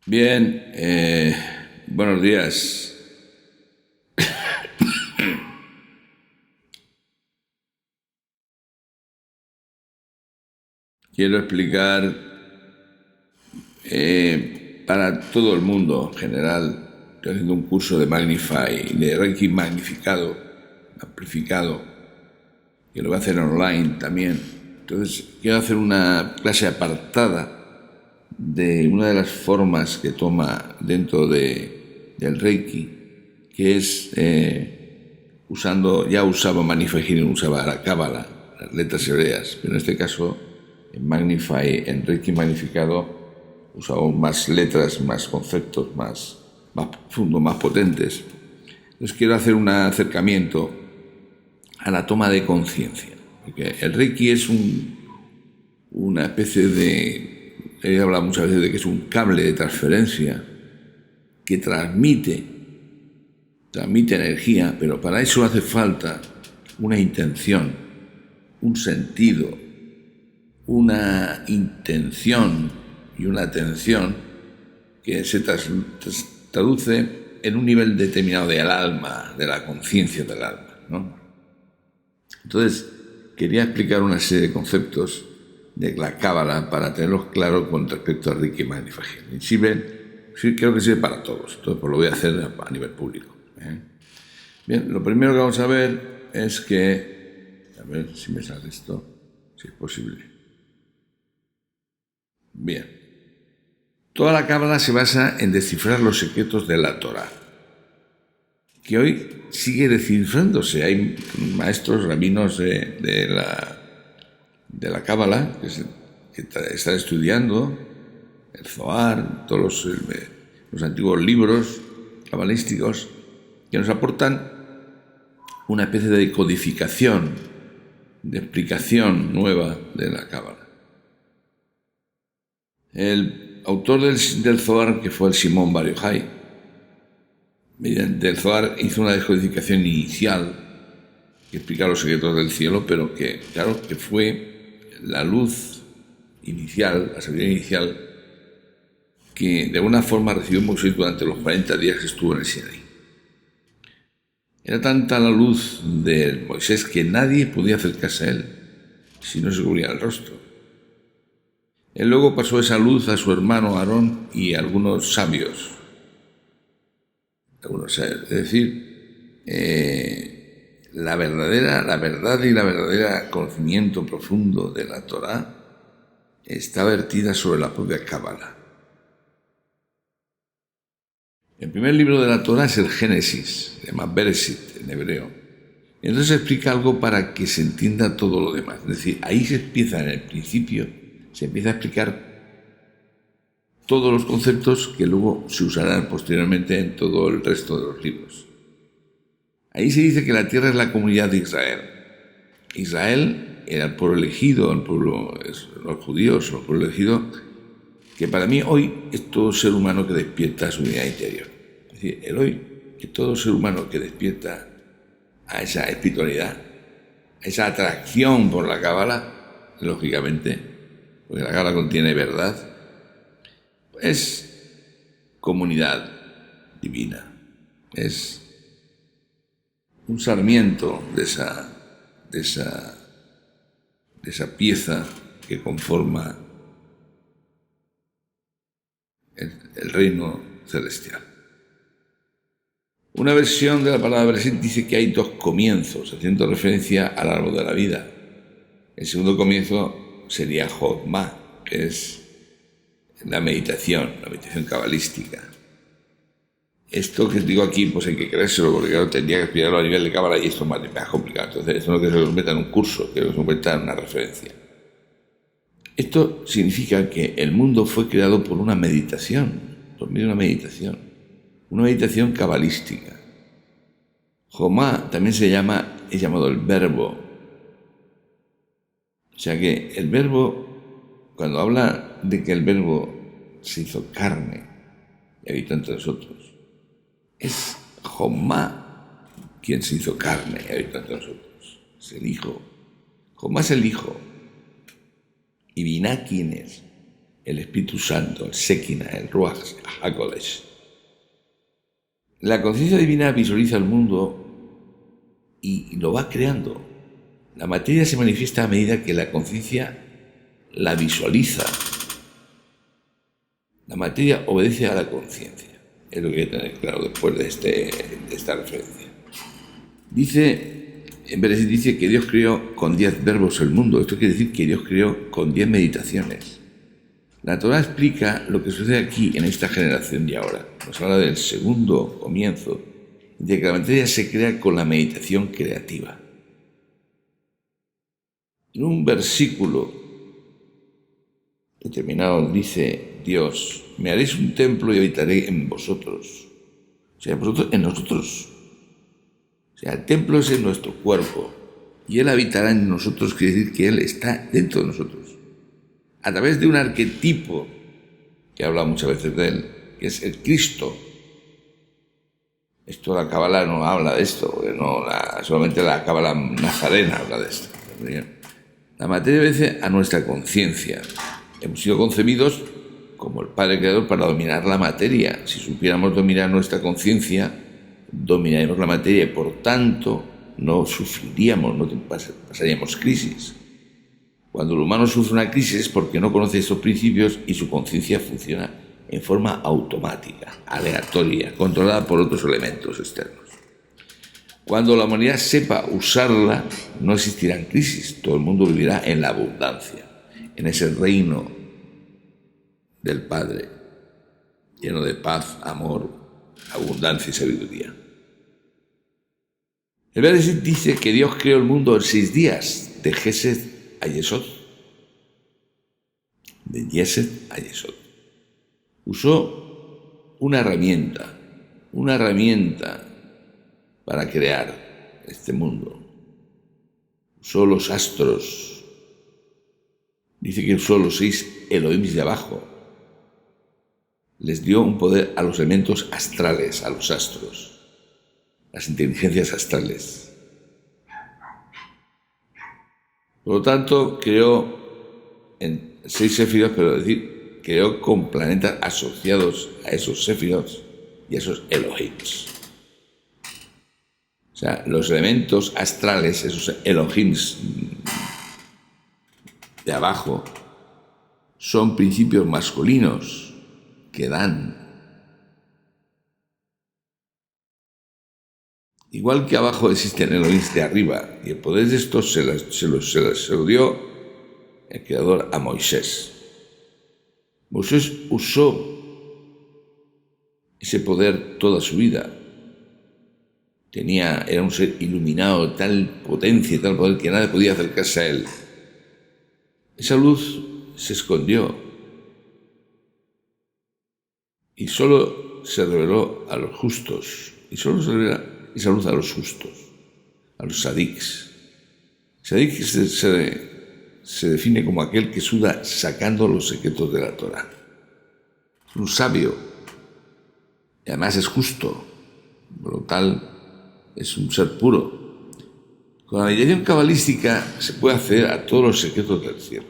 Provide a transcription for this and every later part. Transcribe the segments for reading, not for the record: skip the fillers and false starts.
Bien, buenos días. Quiero explicar para todo el mundo en general. Estoy haciendo un curso de Magnify, de Reiki magnificado, amplificado, que lo voy a hacer online también. Entonces, quiero hacer una clase apartada de una de las formas que toma dentro del Reiki, que es ya usaba Magnify Healing, usaba la Cábala, las letras hebreas, pero en este caso en Magnify, en Reiki magnificado, usamos más letras, más conceptos, más profundos, más potentes. Entonces quiero hacer un acercamiento a la toma de conciencia, porque el Reiki es una especie de, he hablado muchas veces de que es un cable de transferencia que transmite energía, pero para eso hace falta una intención, un sentido, una intención y una atención que se traduce en un nivel determinado del alma, de la conciencia del alma, ¿no? Entonces, quería explicar una serie de conceptos de la Cábala para tenerlos claros con respecto a Reiki Magnify Healing. Sí, creo que sirve para todos, entonces pues lo voy a hacer a nivel público. Bien, lo primero que vamos a ver es que, a ver si me sale esto, si es posible. Bien, toda la Cábala se basa en descifrar los secretos de la Torá, que hoy sigue descifrándose. Hay maestros, rabinos de la Cábala que están estudiando el Zohar, todos los antiguos libros cabalísticos que nos aportan una especie de codificación, de explicación nueva de la Cábala. El autor del Zohar, que fue el Simón Bar Yochai, mediante el Zohar hizo una descodificación inicial que explica los secretos del cielo, pero que, claro, que fue la luz inicial, la sabiduría inicial, que de alguna forma recibió Moisés durante los 40 días que estuvo en el Sinaí. Era tanta la luz de Moisés que nadie podía acercarse a él si no se cubría el rostro. Él luego pasó esa luz a su hermano Aarón y a algunos sabios. Es decir, la verdad y la verdadera conocimiento profundo de la Torá está vertida sobre la propia Cábala. El primer libro de la Torá es el Génesis, se llama Bereshit en hebreo. Entonces explica algo para que se entienda todo lo demás. Es decir, ahí se empieza en el principio, se empieza a explicar todos los conceptos que luego se usarán posteriormente en todo el resto de los libros. Ahí se dice que la tierra es la comunidad de Israel. Israel era el pueblo elegido, los judíos, el pueblo elegido, que para mí hoy es todo ser humano que despierta su unidad interior. Es decir, el hoy es todo ser humano que despierta a esa espiritualidad, a esa atracción por la Cábala, lógicamente, porque la Cábala contiene verdad, es comunidad divina, es un sarmiento de esa pieza que conforma el reino celestial. Una versión de la palabra Bereshit dice que hay dos comienzos, haciendo referencia al árbol de la vida. El segundo comienzo sería Jochma, que es la meditación cabalística. Esto que digo aquí, pues hay que creérselo, porque claro, tendría que explicarlo a nivel de Cábala y esto es más complicado. Entonces, esto no es que se lo meta en un curso, que se lo meta en una referencia. Esto significa que el mundo fue creado por una meditación, por medio de una meditación cabalística. Jomá también es llamado el verbo. O sea que el verbo, cuando habla de que el verbo se hizo carne y habitó entre nosotros, es Jomá quien se hizo carne y habitó entre nosotros. Es el Hijo. Jomá es el Hijo. Y Binah, ¿quién es? el Espíritu Santo, el Sekina, el Ruach HaKodesh. La conciencia divina visualiza el mundo y lo va creando. La materia se manifiesta a medida que la conciencia la visualiza. La materia obedece a la conciencia. Es lo que hay que tener claro después de esta referencia. En Bereshit dice que Dios creó con 10 verbos el mundo. Esto quiere decir que Dios creó con 10 meditaciones. La Torá explica lo que sucede aquí en esta generación y ahora. Nos habla del segundo comienzo, de que la materia se crea con la meditación creativa. En un versículo determinado dice Dios: me haréis un templo y habitaré en vosotros. O sea, vosotros en nosotros. O sea, el templo es en nuestro cuerpo y Él habitará en nosotros, quiere decir que Él está dentro de nosotros. A través de un arquetipo que habla muchas veces de Él, que es el Cristo. Esto la Cábala no habla de esto, solamente la Cábala nazarena habla de esto. La materia obedece a nuestra conciencia. Hemos sido concebidos como el Padre Creador para dominar la materia. Si supiéramos dominar nuestra conciencia, dominaríamos la materia y por tanto no sufriríamos, no pasaríamos crisis. Cuando el humano sufre una crisis es porque no conoce esos principios y su conciencia funciona en forma automática, aleatoria, controlada por otros elementos externos. Cuando la humanidad sepa usarla, no existirán crisis. Todo el mundo vivirá en la abundancia, en ese reino del Padre, lleno de paz, amor, abundancia y sabiduría. El Bereshit dice que Dios creó el mundo en 6 días, de Gesed a Yesod. De Gesed a Yesod. Usó una herramienta para crear este mundo. Usó los astros. Dice que usó los 6 Elohims de abajo. Les dio un poder a los elementos astrales, a los astros, las inteligencias astrales. Por lo tanto, creó en 6 Sefirot, pero creó con planetas asociados a esos Sefirot y a esos Elohims. O sea, los elementos astrales, esos Elohims de abajo, son principios masculinos que dan. Igual que abajo existen Elohims de arriba, y el poder de estos se lo dio el Creador a Moisés. Moisés usó ese poder toda su vida. Era un ser iluminado, tal potencia y tal poder que nadie podía acercarse a él. Esa luz se escondió y solo se reveló a los justos. Y solo se revela esa luz a los justos, a los sadiks. Sadik se define como aquel que suda sacando los secretos de la Torá. Es un sabio y además es justo, por lo tal es un ser puro. Con la meditación cabalística se puede acceder a todos los secretos del cielo,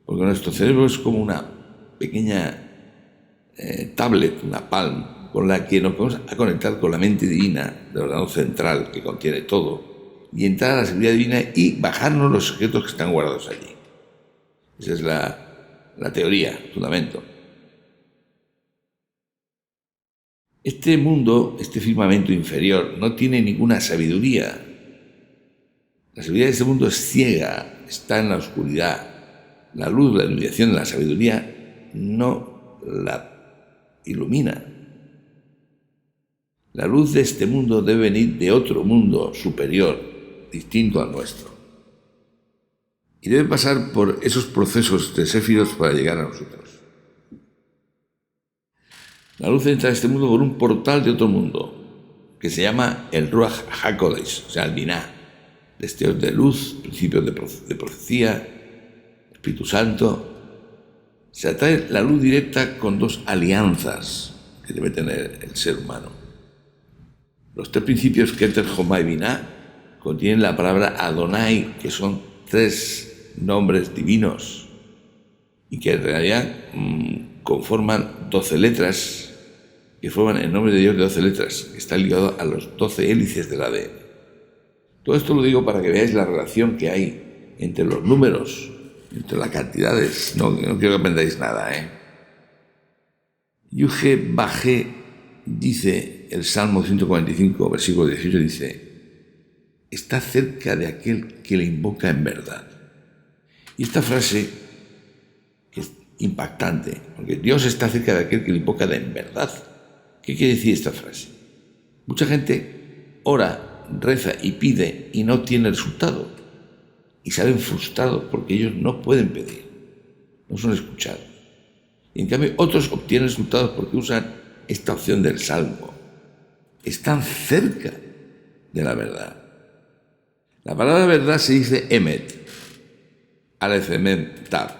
porque nuestro cerebro es como una pequeña tablet, una palm, con la que nos vamos a conectar con la mente divina del ordenador central que contiene todo y entrar a la sabiduría divina y bajarnos los secretos que están guardados allí. Esa es la teoría, el fundamento. Este mundo, este firmamento inferior, no tiene ninguna sabiduría. La sabiduría de este mundo es ciega, está en la oscuridad. La luz, la iluminación de la sabiduría no la ilumina. La luz de este mundo debe venir de otro mundo superior, distinto al nuestro. Y debe pasar por esos procesos de Sefirot para llegar a nosotros. La luz entra a este mundo por un portal de otro mundo, que se llama el Ruach HaKodesh, o sea, el Binah, destellos de luz, principios de profecía, Espíritu Santo. Se atrae la luz directa con 2 alianzas que debe tener el ser humano. Los 3 principios Keter, Jomá y Binah contienen la palabra Adonai, que son 3 nombres divinos. y que en realidad conforman 12 letras, que forman el nombre de Dios de 12 letras, que está ligado a los 12 hélices del ADN. Todo esto lo digo para que veáis la relación que hay entre los números, entre las cantidades. No quiero que aprendáis nada, Yuge Bajé dice, el Salmo 145, versículo 18, dice: está cerca de aquel que le invoca en verdad. Y esta frase que es impactante, porque Dios está cerca de aquel que le invoca en verdad. ¿Qué quiere decir esta frase? Mucha gente ora, reza y pide y no tiene resultado. Y salen frustrados porque ellos no pueden pedir, no son escuchados. Y en cambio otros obtienen resultados porque usan esta opción del Salmo. Están cerca de la verdad. La palabra verdad se dice Emet, Aleph, Emet, Tav,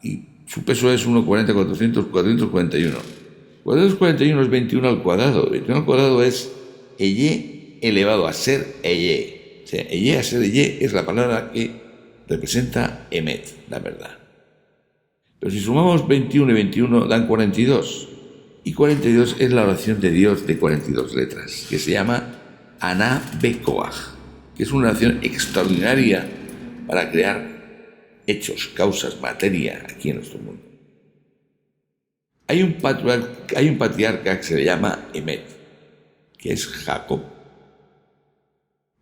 y su peso es 1,40, 400, 441. 441 es 21 al cuadrado. 21 al cuadrado es Eye elevado a ser Eye. O sea, Eye a ser Eye es la palabra que representa Emet, la verdad. Pero si sumamos 21 y 21 dan 42. Y 42 es la oración de Dios de 42 letras, que se llama Aná Bekoach, que es una oración extraordinaria para crear hechos, causas, materia aquí en nuestro mundo. Hay un patriarca que se le llama Emet, que es Jacob,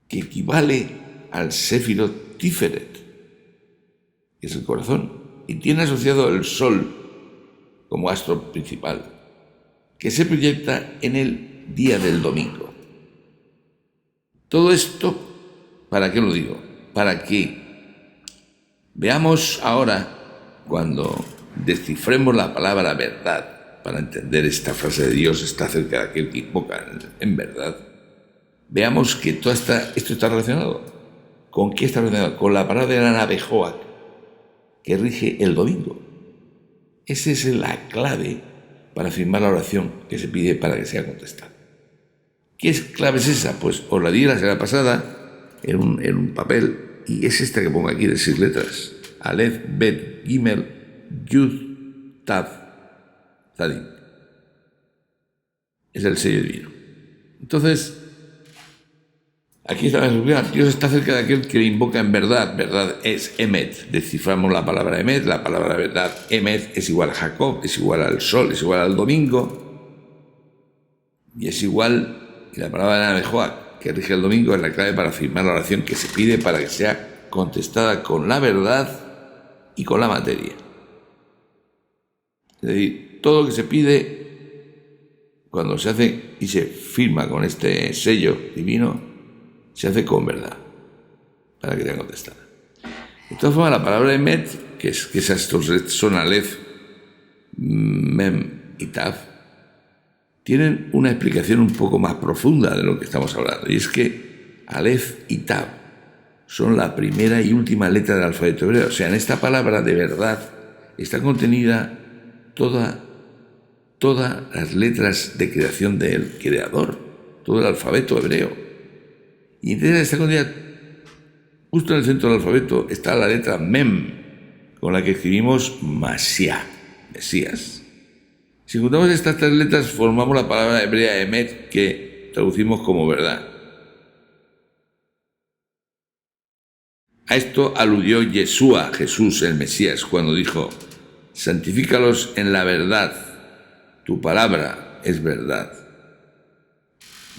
que equivale al Sefirot Tiferet, que es el corazón, y tiene asociado el sol como astro principal, que se proyecta en el día del domingo. Todo esto, ¿para qué lo digo? Para que veamos ahora, cuando descifremos la palabra verdad, para entender esta frase de Dios está cerca de aquel que invoca en verdad, veamos que esto está relacionado. ¿Con qué está relacionado? Con la palabra de la Nabejoac, que rige el domingo. Esa es la clave para firmar la oración que se pide para que sea contestada. ¿Qué clave es esa? Pues os la di la semana pasada en un papel, y es esta que pongo aquí de 6 letras: Aleph, Bet, Gimel, Yud, Tav, Zadim. Es el sello divino. Entonces, aquí está la seguridad. Dios está cerca de aquel que le invoca en verdad. Verdad es Emet. Desciframos la palabra Emet. La palabra verdad, Emet, es igual a Jacob, es igual al sol, es igual al domingo. Y es igual, y la palabra de Nabejoac, que rige el domingo, es la clave para firmar la oración que se pide para que sea contestada con la verdad y con la materia. Es decir, todo lo que se pide, cuando se hace y se firma con este sello divino, se hace con verdad, para que sea contestada. De todas formas, la palabra Emet, que esas son Aleph, Mem y Tav, tienen una explicación un poco más profunda de lo que estamos hablando. Y es que Aleph y Tav son la primera y última letra del alfabeto hebreo. O sea, en esta palabra de verdad está contenida todas las letras de creación del Creador, todo el alfabeto hebreo. Y en esta contenida, justo en el centro del alfabeto, está la letra Mem, con la que escribimos Mashiach, Mesías. Si juntamos estas 3 letras, formamos la palabra hebrea Emet, que traducimos como verdad. A esto aludió Yeshua, Jesús, el Mesías, cuando dijo: santifícalos en la verdad, tu palabra es verdad.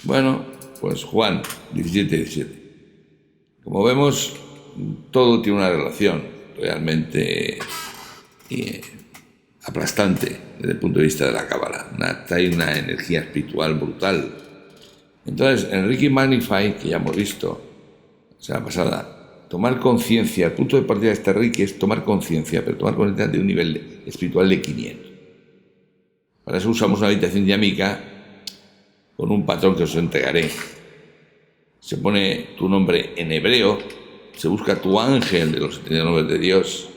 Bueno, pues Juan 17:17. Como vemos, todo tiene una relación realmente aplastante desde el punto de vista de la Cábala. Hay una energía espiritual brutal. Entonces, en Ricky Magnify, que ya hemos visto la semana pasada, tomar conciencia, el punto de partida de este Ricky es tomar conciencia, pero tomar conciencia de un nivel espiritual de 500. Para eso usamos una habitación dinámica con un patrón que os entregaré. Se pone tu nombre en hebreo, se busca tu ángel de los 70 nombres de Dios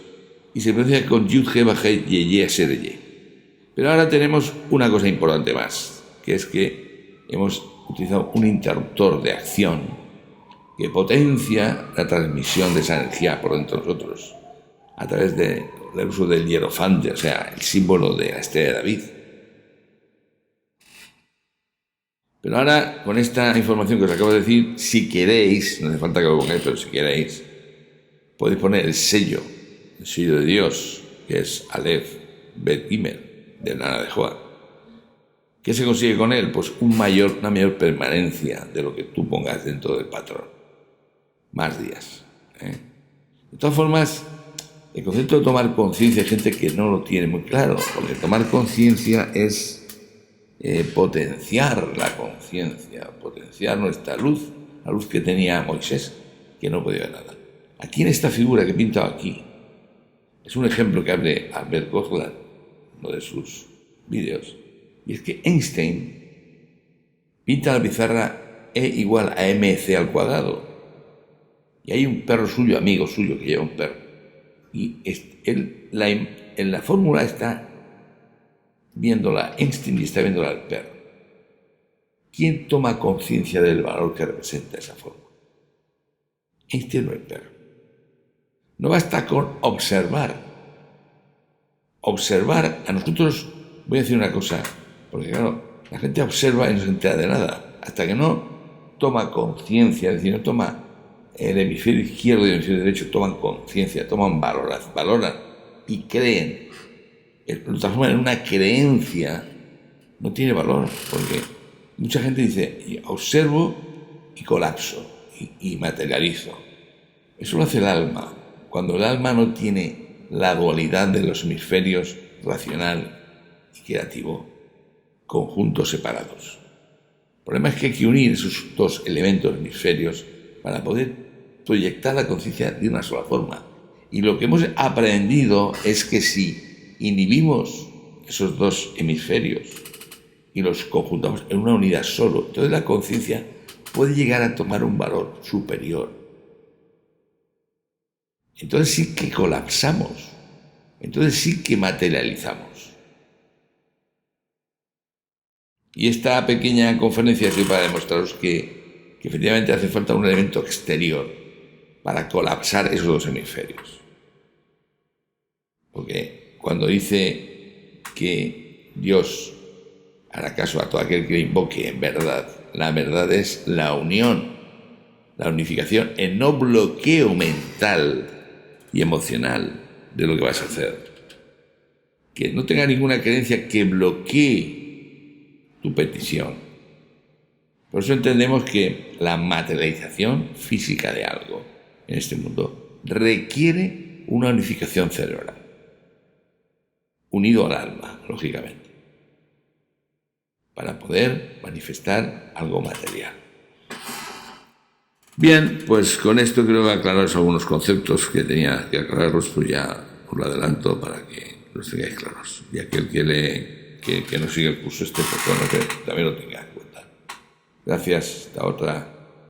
y se pronuncia con Yud, He, Bajé, Yeye, Sereye. Pero ahora tenemos una cosa importante más, que es que hemos utilizado un interruptor de acción que potencia la transmisión de esa energía por dentro de nosotros. a través del uso del hierofante, o sea, el símbolo de la estrella de David. Pero ahora, con esta información que os acabo de decir, si queréis, no hace falta que lo pongáis, pero si queréis, podéis poner el sello de Dios, que es Aleph, Bet, Gimel, de Nana de Joa. ¿Qué se consigue con él? Pues una mayor permanencia de lo que tú pongas dentro del patrón. Más días. De todas formas, el concepto de tomar conciencia hay gente que no lo tiene muy claro, porque tomar conciencia es potenciar la conciencia, potenciar nuestra luz, la luz que tenía Moisés, que no podía ver nada. Aquí en esta figura que he pintado aquí, es un ejemplo que abre Albert Goldgar, uno de sus vídeos, y es que Einstein pinta la pizarra E igual a mc al cuadrado, y hay un perro suyo, amigo suyo, que lleva un perro, y él, en la fórmula está viéndola Einstein y está viéndola el perro. ¿Quién toma conciencia del valor que representa esa forma? Einstein o el perro. No basta con observar. Observar, a nosotros, voy a decir una cosa, porque claro, la gente observa y no se entera de nada, hasta que no toma conciencia, es decir, no toma el hemisferio izquierdo y el hemisferio derecho, toman conciencia, valoran y creen. Lo transforman en una creencia, no tiene valor, porque mucha gente dice, observo y colapso y materializo. Eso lo hace el alma. Cuando el alma no tiene la dualidad de los hemisferios racional y creativo, conjuntos separados. El problema es que hay que unir esos dos elementos hemisferios para poder proyectar la conciencia de una sola forma. Y lo que hemos aprendido es que si inhibimos esos dos hemisferios y los conjuntamos en una unidad solo, entonces la conciencia puede llegar a tomar un valor superior. Entonces sí que colapsamos, entonces sí que materializamos. Y esta pequeña conferencia sirve para demostraros que efectivamente hace falta un elemento exterior para colapsar esos dos hemisferios. Porque cuando dice que Dios hará caso a todo aquel que le invoque en verdad, la verdad es la unión, la unificación, el no bloqueo mental y emocional de lo que vas a hacer. Que no tenga ninguna creencia que bloquee tu petición. Por eso entendemos que la materialización física de algo en este mundo requiere una unificación cerebral, unido al alma, lógicamente, para poder manifestar algo material. Bien, pues con esto creo que aclararos algunos conceptos que tenía que aclararos, pues ya os lo adelanto para que los tengáis claros. Y aquel que no sigue el curso pues bueno, que también lo tenga en cuenta. Gracias, hasta otra.